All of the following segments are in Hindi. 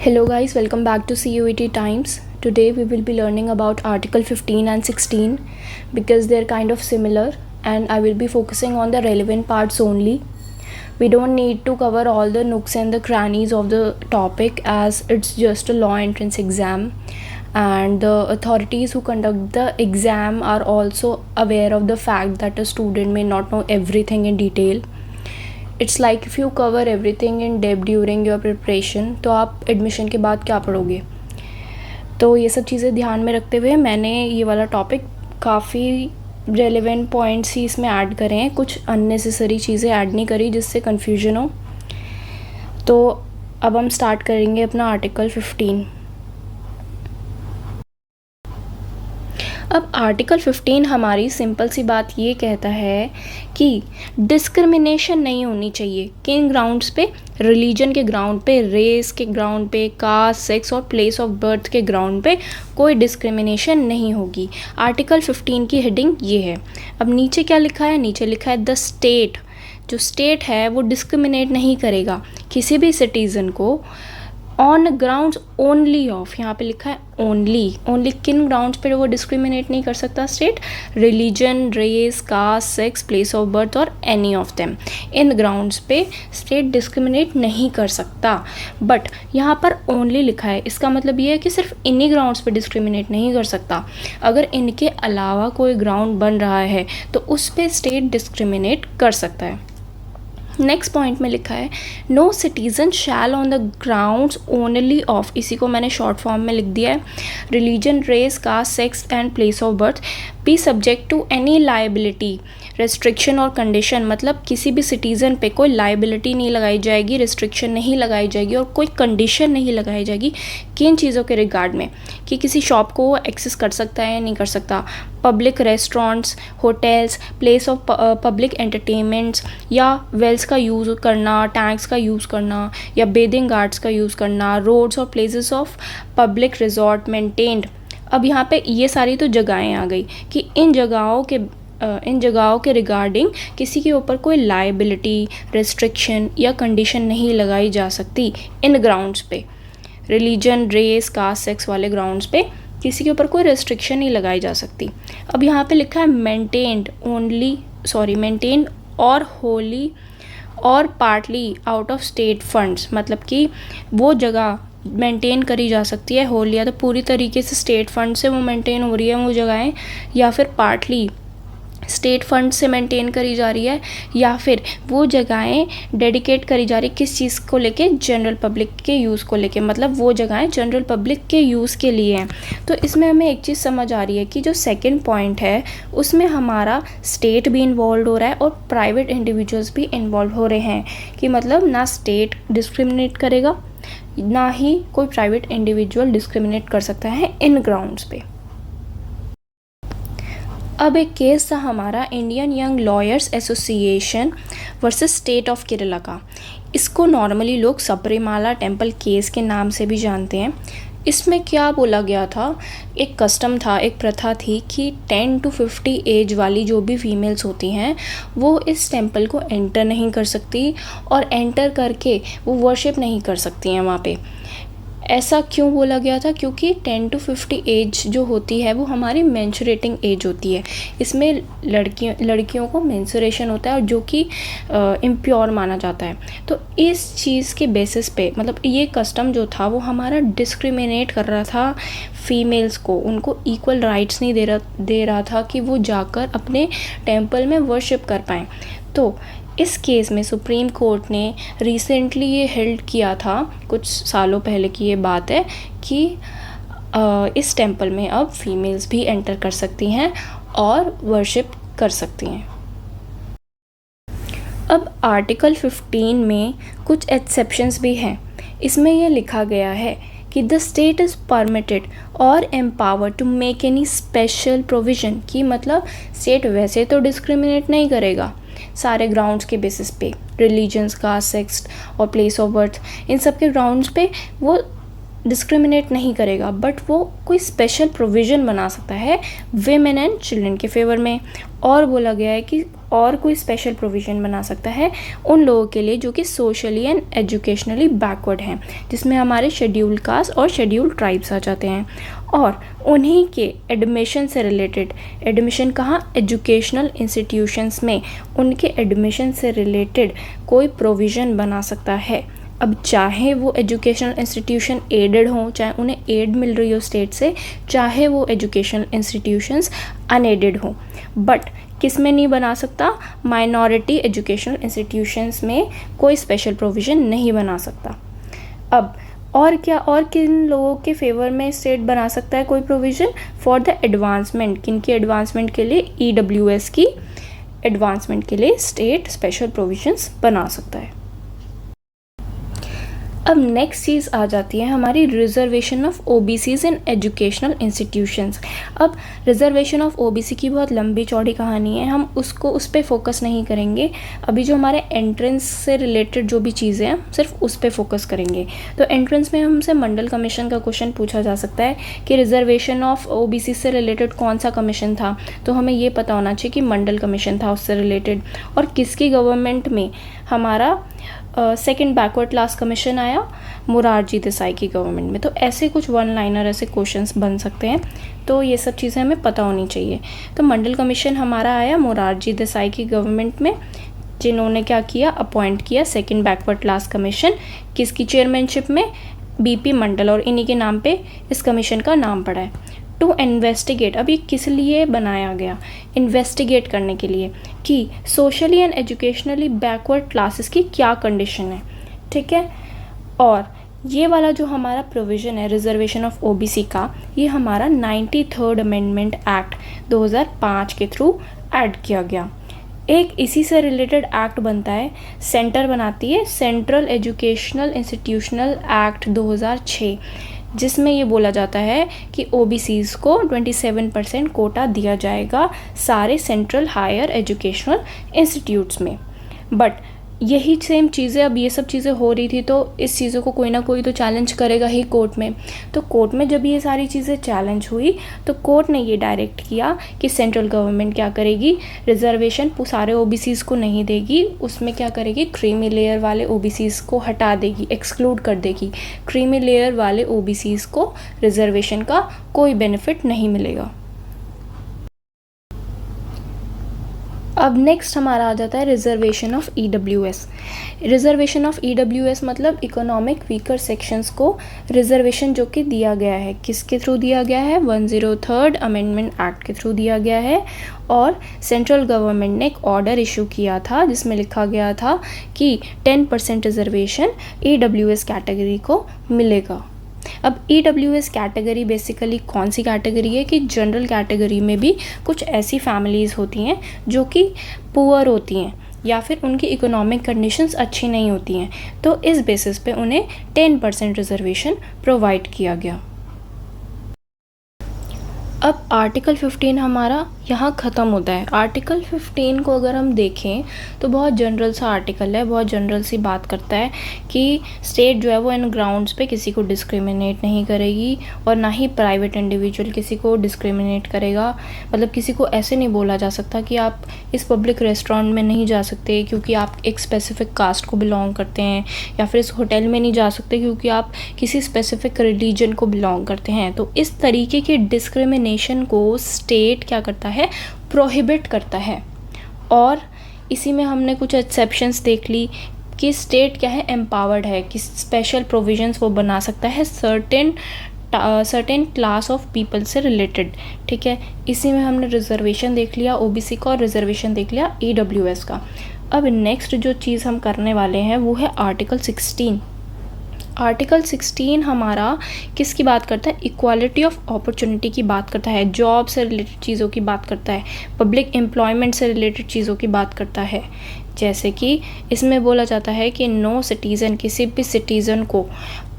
Hello guys, welcome back to CUET Times. Today we will be learning about Article 15 and 16 because they're kind of similar and I will be focusing on the relevant parts only. We don't need to cover all the nooks and the crannies of the topic as it's just a law entrance exam, and the authorities who conduct the exam are also aware of the fact that a student may not know everything in detail. It's like if you cover everything in depth during your preparation तो आप एडमिशन के बाद क्या पढ़ोगे। तो ये सब चीज़ें ध्यान में रखते हुए मैंने ये वाला टॉपिक काफ़ी रेलेवेंट पॉइंट्स ही इसमें ऐड करे हैं, कुछ अननेसेसरी चीज़ें ऐड नहीं करी जिससे कन्फ्यूजन हो। तो अब हम स्टार्ट करेंगे अपना आर्टिकल 15। अब आर्टिकल 15 हमारी सिंपल सी बात ये कहता है कि डिस्क्रिमिनेशन नहीं होनी चाहिए। किन ग्राउंड्स पे? रिलीजन के ग्राउंड पे, रेस के ग्राउंड पे, कास्ट, सेक्स और प्लेस ऑफ बर्थ के ग्राउंड पे कोई डिस्क्रिमिनेशन नहीं होगी। आर्टिकल 15 की हेडिंग ये है। अब नीचे क्या लिखा है? नीचे लिखा है द स्टेट। जो स्टेट है वो डिस्क्रिमिनेट नहीं करेगा किसी भी सिटीज़न को ऑन ग्राउंड्स ओनली ऑफ, यहाँ पे लिखा है ओनली किन ग्राउंड्स पे वो डिस्क्रिमिनेट नहीं कर सकता state? Religion, race, caste, sex, place of birth और any of them. In grounds पे स्टेट डिस्क्रिमिनेट नहीं कर सकता। बट यहाँ पर ओनली लिखा है, इसका मतलब ये है कि सिर्फ इन्हीं ग्राउंड्स पे डिस्क्रिमिनेट नहीं कर सकता। अगर इनके अलावा कोई ग्राउंड बन रहा है तो उस पर स्टेट डिस्क्रिमिनेट कर सकता है। नेक्स्ट पॉइंट में लिखा है no citizen shall on the grounds only of, इसी को मैंने शॉर्ट फॉर्म में लिख दिया है, religion, race, caste, sex and place of birth be subject to any liability, restriction और कंडीशन। मतलब किसी भी सिटीज़न पे कोई लाइबिलिटी नहीं लगाई जाएगी, रिस्ट्रिक्शन नहीं लगाई जाएगी और कोई कंडीशन नहीं लगाई जाएगी किन चीज़ों के रिगार्ड में कि किसी शॉप को वो एक्सेस कर सकता है या नहीं कर सकता। Public restaurants, hotels, place of public entertainments या वेल्स का यूज़ करना, टैंक्स का यूज़ करना या बेदिंग गार्ड्स का यूज़ करना, रोड्स और places of public resort maintained. अब यहाँ पे ये सारी तो जगहें आ गई कि इन जगहों के रिगार्डिंग किसी के ऊपर कोई लाइबिलिटी, रिस्ट्रिक्शन या कंडीशन नहीं लगाई जा सकती। इन ग्राउंड्स पे रिलीजन, रेस, कास्ट, सेक्स वाले ग्राउंड्स पे किसी के ऊपर कोई रेस्ट्रिक्शन नहीं लगाई जा सकती। अब यहाँ पे लिखा है मेंटेन्ड और होली और partly out of state funds, मतलब कि वो जगह मेंटेन करी जा सकती है होल या तो पूरी तरीके से स्टेट फंड से वो मेंटेन हो रही है वो जगहें, या फिर पार्टली स्टेट फंड से मेंटेन करी जा रही है, या फिर वो जगहें डेडिकेट करी जा रही है किस चीज़ को लेके? जनरल पब्लिक के यूज़ को लेके, मतलब वो जगहें जनरल पब्लिक के यूज़ के लिए हैं। तो इसमें हमें एक चीज़ समझ आ रही है कि जो सेकंड पॉइंट है उसमें हमारा स्टेट भी इन्वॉल्व हो रहा है और प्राइवेट इंडिविजुअल्स भी इन्वॉल्व हो रहे हैं कि मतलब ना स्टेट डिस्क्रिमिनेट करेगा ना ही कोई प्राइवेट इंडिविजुअल डिस्क्रिमिनेट कर सकता है इन ग्राउंड्स पे। अब एक केस था हमारा Indian young lawyers association versus state of Kerala का। इसको नॉर्मली लोग सबरीमाला टेम्पल केस के नाम से भी जानते हैं। इसमें क्या बोला गया था? एक कस्टम था, एक प्रथा थी कि 10 to 50 एज वाली जो भी फीमेल्स होती हैं वो इस टेम्पल को एंटर नहीं कर सकती और एंटर करके वो वर्शिप नहीं कर सकती हैं वहाँ पे। ऐसा क्यों बोला गया था? क्योंकि 10 to 50 एज जो होती है वो हमारी मेंस्ट्रुएटिंग एज होती है। इसमें लड़कियों को मेंस्ट्रुएशन होता है और जो कि इम्प्योर माना जाता है। तो इस चीज़ के बेसिस पे मतलब ये कस्टम जो था वो हमारा डिस्क्रिमिनेट कर रहा था फीमेल्स को, उनको इक्वल राइट्स नहीं दे रहा था कि वो जाकर अपने टेम्पल में वर्शिप कर पाएँ। तो इस केस में सुप्रीम कोर्ट ने रिसेंटली ये हेल्ड किया था, कुछ सालों पहले की ये बात है, कि इस टेम्पल में अब फीमेल्स भी एंटर कर सकती हैं और वर्शिप कर सकती हैं। अब आर्टिकल 15 में कुछ एक्सेप्शंस भी हैं। इसमें यह लिखा गया है कि द स्टेट इज़ परमिटेड और empower to make any special provision, कि मतलब स्टेट वैसे तो डिस्क्रिमिनेट नहीं करेगा सारे ग्राउंड्स के बेसिस पे, रिलीजन्स का, सेक्स और प्लेस ऑफ बर्थ, इन सब के ग्राउंड्स पे वो डिस्क्रिमिनेट नहीं करेगा, बट वो कोई स्पेशल प्रोविज़न बना सकता है वेमेन एंड चिल्ड्रन के फेवर में। और बोला गया है कि और कोई स्पेशल प्रोविज़न बना सकता है उन लोगों के लिए जो कि सोशली एंड एजुकेशनली बैकवर्ड हैं, जिसमें हमारे शेड्यूल्ड कास्ट और शेड्यूल्ड ट्राइब्स आ जाते हैं। और उन्हीं के एडमिशन से रिलेटेड, एडमिशन कहाँ, एजुकेशनल इंस्टीट्यूशंस में उनके एडमिशन से रिलेटेड कोई प्रोविज़न बना सकता है। अब चाहे वो एजुकेशनल इंस्टीट्यूशन एडेड हों, चाहे उन्हें एड मिल रही हो स्टेट से, चाहे वो एजुकेशनल इंस्टीट्यूशंस अनएडेड हों, बट किस में नहीं बना सकता, माइनॉरिटी एजुकेशनल इंस्टीट्यूशंस में कोई स्पेशल प्रोविज़न नहीं बना सकता। अब और क्या, और किन लोगों के फेवर में स्टेट बना सकता है कोई प्रोविज़न, फॉर द एडवांसमेंट, किन की एडवांसमेंट के लिए, EWS की एडवांसमेंट के लिए स्टेट स्पेशल प्रोविजंस बना सकता है। अब नेक्स्ट चीज़ आ जाती है हमारी reservation of OBCs in educational institutions. अब रिजर्वेशन ऑफ OBC की बहुत लंबी चौड़ी कहानी है, हम उस पर फोकस नहीं करेंगे। अभी जो हमारे एंट्रेंस से रिलेटेड जो भी चीज़ें हैं सिर्फ उस पर फोकस करेंगे। तो एंट्रेंस में हमसे मंडल कमीशन का क्वेश्चन पूछा जा सकता है कि रिजर्वेशन ऑफ OBC से रिलेटेड कौन सा कमीशन था, तो हमें ये पता होना चाहिए कि मंडल कमीशन था उससे रिलेटेड। और किसकी गवर्नमेंट में हमारा सेकंड बैकवर्ड क्लास कमीशन आया, मोरारजी देसाई की गवर्नमेंट में। तो ऐसे कुछ वन लाइनर ऐसे क्वेश्चंस बन सकते हैं, तो ये सब चीज़ें हमें पता होनी चाहिए। तो मंडल कमीशन हमारा आया मोरारजी देसाई की गवर्नमेंट में, जिन्होंने क्या किया, अपॉइंट किया सेकंड बैकवर्ड क्लास कमीशन। किसकी चेयरमैनशिप में, BP मंडल, और इन्हीं के नाम पे इस कमीशन का नाम पड़ा है। टू इन्वेस्टिगेट, अब ये किस लिए बनाया गया, इन्वेस्टिगेट करने के लिए कि socially and educationally backward classes की क्या कंडीशन है, ठीक है। और ये वाला जो हमारा प्रोविज़न है रिजर्वेशन ऑफ OBC का, ये हमारा 93rd अमेंडमेंट एक्ट 2005 के थ्रू ऐड किया गया। एक इसी से रिलेटेड एक्ट बनता है, सेंटर बनाती है सेंट्रल एजुकेशनल इंस्टीट्यूशनल एक्ट 2006, जिसमें ये बोला जाता है कि OBCs को 27% कोटा दिया जाएगा सारे सेंट्रल हायर एजुकेशनल इंस्टीट्यूट्स में। बट यही सेम चीज़ें, अब ये सब चीज़ें हो रही थी तो इस चीज़ों को कोई ना कोई तो चैलेंज करेगा ही कोर्ट में। तो कोर्ट में जब ये सारी चीज़ें चैलेंज हुई तो कोर्ट ने ये डायरेक्ट किया कि सेंट्रल गवर्नमेंट क्या करेगी, रिजर्वेशन सारे OBCs को नहीं देगी, उसमें क्या करेगी, क्रीमी लेयर वाले OBCs को हटा देगी, एक्सक्लूड कर देगी। क्रीमी लेयर वाले OBCs को रिजर्वेशन का कोई बेनिफिट नहीं मिलेगा। अब नेक्स्ट हमारा आ जाता है reservation of EWS। Reservation of EWS मतलब इकोनॉमिक वीकर सेक्शंस को रिजर्वेशन जो कि दिया गया है, किसके थ्रू दिया गया है, 103rd अमेंडमेंट एक्ट के थ्रू दिया गया है। और सेंट्रल गवर्नमेंट ने एक ऑर्डर इशू किया था जिसमें लिखा गया था कि 10% रिजर्वेशन EWS कैटेगरी को मिलेगा। अब EWS कैटेगरी बेसिकली कौन सी कैटेगरी है कि जनरल कैटेगरी में भी कुछ ऐसी फैमिलीज़ होती हैं जो कि पुअर होती हैं या फिर उनकी इकोनॉमिक कंडीशंस अच्छी नहीं होती हैं, तो इस बेसिस पे उन्हें 10% रिजर्वेशन प्रोवाइड किया गया। अब आर्टिकल 15 हमारा यहाँ ख़त्म होता है। आर्टिकल 15 को अगर हम देखें तो बहुत जनरल सा आर्टिकल है, बहुत जनरल सी बात करता है कि स्टेट जो है वो इन ग्राउंड्स पे किसी को डिस्क्रिमिनेट नहीं करेगी और ना ही प्राइवेट इंडिविजुअल किसी को डिस्क्रिमिनेट करेगा। मतलब किसी को ऐसे नहीं बोला जा सकता कि आप इस पब्लिक रेस्टोरेंट में नहीं जा सकते क्योंकि आप एक स्पेसिफिक कास्ट को बिलोंग करते हैं, या फिर इस होटल में नहीं जा सकते क्योंकि आप किसी स्पेसिफिक रिलीजन को बिलोंग करते हैं। तो इस तरीके के डिस्क्रिमिनेशन को स्टेट क्या करता है, प्रोहिबिट करता है। और इसी में हमने कुछ एक्सेप्शंस देख ली कि स्टेट क्या है, एम्पावर्ड है कि स्पेशल प्रोविजंस वो बना सकता है सर्टेन क्लास ऑफ पीपल से रिलेटेड, ठीक है। इसी में हमने रिजर्वेशन देख लिया OBC का और रिजर्वेशन देख लिया EWS का। अब नेक्स्ट जो चीज़ हम करने वाले हैं वो है आर्टिकल 16। आर्टिकल 16 हमारा किसकी बात करता है, इक्वालिटी ऑफ अपॉर्चुनिटी की बात करता है, जॉब से रिलेटेड चीज़ों की बात करता है, पब्लिक एम्प्लॉयमेंट से रिलेटेड चीज़ों की बात करता है। जैसे कि इसमें बोला जाता है कि नो सिटीज़न, किसी भी सिटीज़न को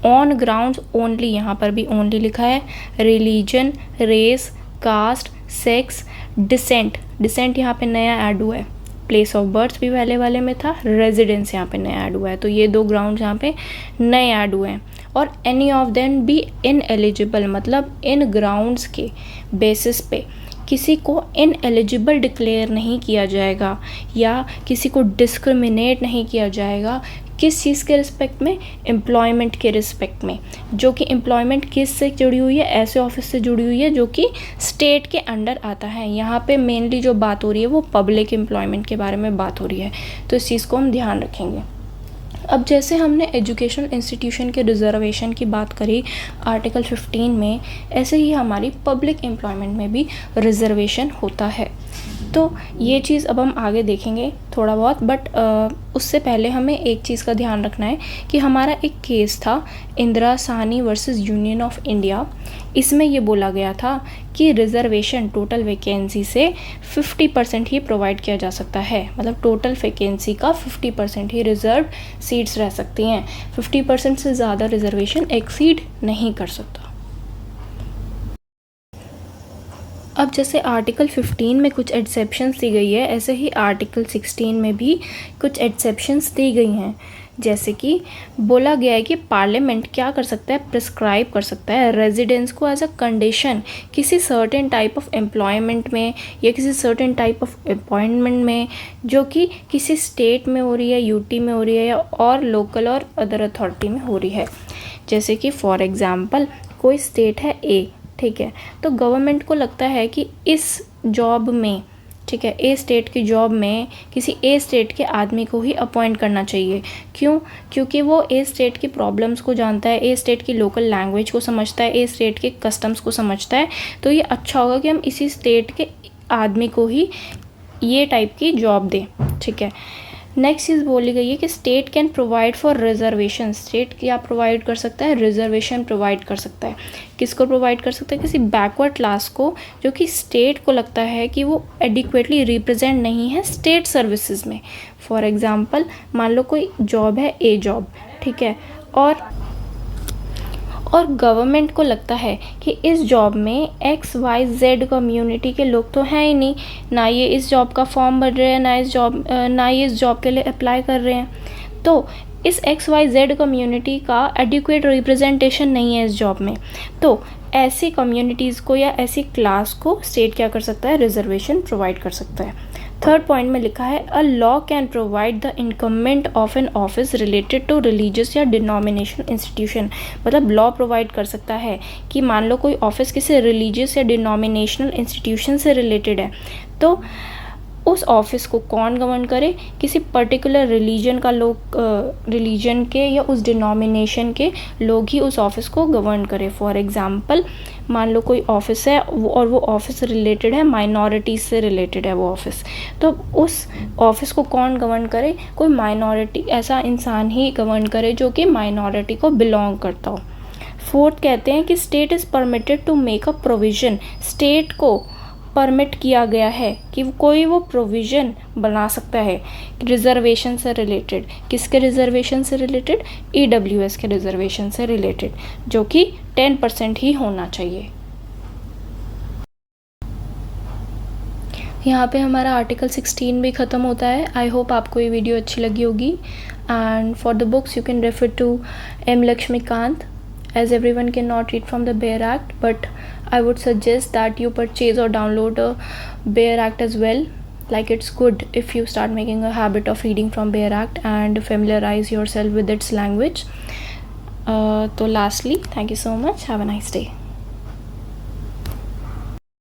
ऑन ग्राउंड्स ओनली, यहाँ पर भी ओनली लिखा है, religion, race, caste, sex, descent, descent यहाँ पे नया ऐड हुआ है, प्लेस ऑफ बर्थ भी पहले वाले में था, रेजिडेंस यहाँ पे नया ऐड हुआ है, तो ये 2 ग्राउंड यहाँ पे नए ऐड हुए हैं। और any of them be ineligible, मतलब इन ग्राउंड्स के बेसिस पे किसी को इनएलिजिबल डिक्लेयर नहीं किया जाएगा या किसी को डिस्क्रिमिनेट नहीं किया जाएगा। किस चीज़ के रिस्पेक्ट में? एम्प्लॉयमेंट के रिस्पेक्ट में, जो कि एम्प्लॉयमेंट किस से जुड़ी हुई है? ऐसे ऑफिस से जुड़ी हुई है जो कि स्टेट के अंडर आता है। यहाँ पे मेनली जो बात हो रही है वो पब्लिक एम्प्लॉयमेंट के बारे में बात हो रही है, तो इस चीज़ को हम ध्यान रखेंगे। अब जैसे हमने एजुकेशनल इंस्टीट्यूशन के रिजर्वेशन की बात करी आर्टिकल 15 में, ऐसे ही हमारी पब्लिक एम्प्लॉयमेंट में भी रिजर्वेशन होता है। तो ये चीज़ अब हम आगे देखेंगे थोड़ा बहुत, बट उससे पहले हमें एक चीज़ का ध्यान रखना है कि हमारा एक केस था Indira Sahni versus union of India. इसमें ये बोला गया था कि रिजर्वेशन टोटल वैकेंसी से 50% ही प्रोवाइड किया जा सकता है, मतलब टोटल वैकेंसी का 50% ही रिजर्व सीट्स रह सकती हैं, 50% से ज़्यादा रिजर्वेशन एक्सीड नहीं कर सकता। अब जैसे आर्टिकल 15 में कुछ एक्सेप्शंस दी गई है, ऐसे ही आर्टिकल 16 में भी कुछ एक्सेप्शंस दी गई हैं। जैसे कि बोला गया है कि पार्लियामेंट क्या कर सकता है? प्रिस्क्राइब कर सकता है रेजिडेंस को एज अ कंडीशन किसी सर्टेन टाइप ऑफ एम्प्लॉयमेंट में या किसी सर्टेन टाइप ऑफ अपॉइंटमेंट में, जो कि किसी स्टेट में हो रही है, यूटी में हो रही है या और लोकल और अदर अथॉरिटी में हो रही है। जैसे कि फॉर एग्ज़ाम्पल कोई स्टेट है ए, ठीक है, तो गवर्नमेंट को लगता है कि इस जॉब में, ठीक है, ए स्टेट की जॉब में किसी ए स्टेट के आदमी को ही अपॉइंट करना चाहिए। क्यों? क्योंकि वो ए स्टेट की प्रॉब्लम्स को जानता है, ए स्टेट की लोकल लैंग्वेज को समझता है, ए स्टेट के कस्टम्स को समझता है, तो ये अच्छा होगा कि हम इसी स्टेट के आदमी को ही ये टाइप की जॉब दें, ठीक है। नेक्स्ट चीज़ बोली गई है कि state can provide for reservation. State क्या प्रोवाइड कर सकता है? रिजर्वेशन प्रोवाइड कर सकता है। किसको प्रोवाइड कर सकता है? किसी बैकवर्ड क्लास को, जो कि स्टेट को लगता है कि वो एडिक्वेटली रिप्रेजेंट नहीं है स्टेट सर्विसेज में। फॉर एग्जांपल मान लो कोई जॉब है ए जॉब, ठीक है, और गवर्नमेंट को लगता है कि इस जॉब में XYZ कम्युनिटी के लोग तो हैं ही नहीं, ना ये इस जॉब का फॉर्म भर रहे हैं, ना ये इस जॉब के लिए अप्लाई कर रहे हैं, तो इस XYZ कम्युनिटी का एडिक्वेट रिप्रेजेंटेशन नहीं है इस जॉब में, तो ऐसी कम्युनिटीज़ को या ऐसी क्लास को स्टेट क्या कर सकता है? रिजर्वेशन प्रोवाइड कर सकता है। थर्ड पॉइंट में लिखा है a law can provide the incumbent of an office related to religious या डिनोमिनेशनल इंस्टीट्यूशन। मतलब लॉ प्रोवाइड कर सकता है कि मान लो कोई ऑफिस किसी रिलीजियस या डिनोमिनेशनल इंस्टीट्यूशन से रिलेटेड है, तो उस ऑफिस को कौन गवर्न करे? किसी पर्टिकुलर रिलीजन का लोग, रिलीजन के या उस डिनोमिनेशन के लोग ही उस ऑफिस को गवर्न करे। फॉर एग्जांपल मान लो कोई ऑफिस है और वो ऑफिस रिलेटेड है, माइनॉरिटीज़ से रिलेटेड है वो ऑफिस, तो उस ऑफिस को कौन गवर्न करे? कोई माइनॉरिटी, ऐसा इंसान ही गवर्न करे जो कि माइनॉरिटी को बिलोंग करता हो। फोर्थ कहते हैं कि state is permitted to make a provision. State को परमिट किया गया है कि कोई वो प्रोविज़न बना सकता है रिजर्वेशन से रिलेटेड। किसके रिजर्वेशन से रिलेटेड? EWS के रिजर्वेशन से रिलेटेड, जो कि 10% ही होना चाहिए। यहाँ पे हमारा आर्टिकल 16 भी ख़त्म होता है। आई होप आपको ये वीडियो अच्छी लगी होगी। And for the books you can refer to M. Lakshmikant, as everyone cannot read from the Bare Act, but I would suggest that you purchase or download a Bare Act as well. Like, it's good if you start making a habit of reading from Bare Act and familiarize yourself with its language. So lastly, thank you so much. Have a nice day.